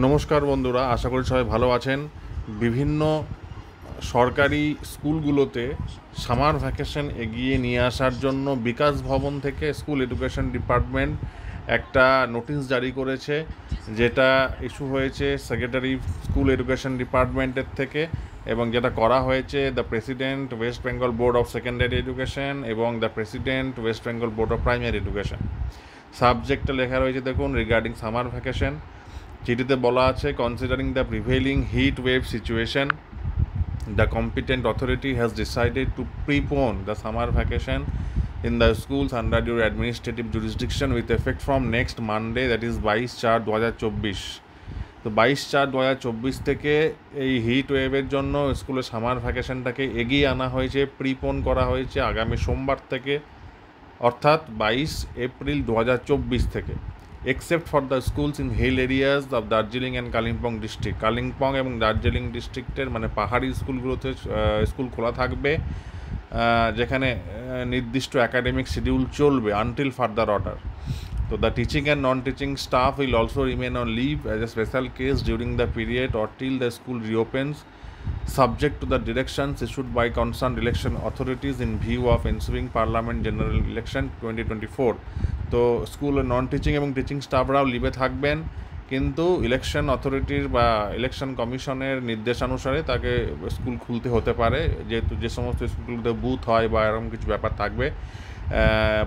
নমস্কার বন্ধুরা, আশা করি সবাই ভালো আছেন। বিভিন্ন সরকারি স্কুলগুলোতে সামার ভ্যাকেশন এগিয়ে নিয়ে আসার জন্য বিকাশ ভবন থেকে স্কুল এডুকেশন ডিপার্টমেন্ট একটা নোটিশ জারি করেছে, যেটা ইস্যু হয়েছে সেক্রেটারি স্কুল এডুকেশন ডিপার্টমেন্টের থেকে, এবং যেটা করা হয়েছে the president West Bengal board of secondary education এবং the president West Bengal board of primary education. সাবজেক্টটা লেখা রয়েছে দেখুন, রিগার্ডিং সামার ভ্যাকেশন। চিঠিতে বলা আছে, considering the prevailing heat wave situation, the competent authority has decided to প্রিপোন the summer vacation in the schools under your administrative jurisdiction with effect from next Monday, that is 22/4/2024। তো 22/4/2024 থেকে এই hit ওয়েভের জন্য স্কুলের summer ভ্যাকেশনটাকে এগিয়ে আনা হয়েছে, প্রিপোন করা হয়েছে আগামী সোমবার থেকে, অর্থাৎ 22 এপ্রিল 2024 থেকে, except for the schools in hill areas of Darjeeling and Kalimpong district. Kalimpong এবং দার্জিলিং ডিস্ট্রিক্টের মানে পাহাড়ি স্কুলগুলোতে স্কুল খোলা থাকবে, যেখানে নির্দিষ্ট একাডেমিক শিডিউল চলবে আনটিল ফার্দার অর্ডার। তো the teaching and non teaching staff will also remain on leave as a special case during the period or till the school reopens, subject to the directions issued by concerned election authorities in view of ensuing Parliament General Election 2024। তো স্কুলের non teaching এবং teaching স্টাফরাও লিভে থাকবেন, কিন্তু election অথরিটির বা election কমিশনের নির্দেশানুসারে তাকে school খুলতে হতে পারে, যেহেতু যে সমস্ত স্কুলগুলোতে বুথ হয় বা এরকম কিছু ব্যাপার থাকবে,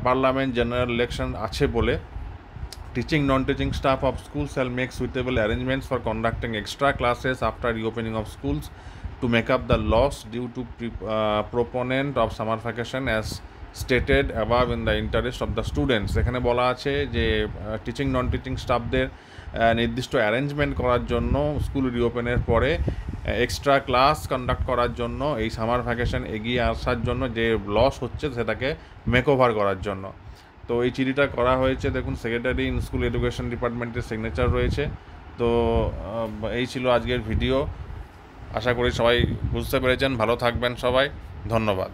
পার্লামেন্ট জেনারেল ইলেকশন আছে বলে। Teaching non-teaching staff of schools shall make suitable arrangements for conducting extra classes after reopening of schools to make up the loss due to proponent of summer vacation as stated above in the interest of the students। এখানে বলা আছে যে teaching non teaching স্টাফদের নির্দিষ্ট arrangement করার জন্য school রিওপেনের পরে extra class conduct করার জন্য, এই সামার ভ্যাকেশন এগিয়ে আসার জন্য যে লস হচ্ছে সেটাকে মেকওভার করার জন্য। তো এই চিঠিটা করা হয়েছে দেখুন, সেক্রেটারি ইন স্কুল এডুকেশন ডিপার্টমেন্টের সিগনেচার রয়েছে। তো এই ছিল আজকের ভিডিও, আশা করি সবাই বুঝতে পেরেছেন। ভালো থাকবেন সবাই, ধন্যবাদ।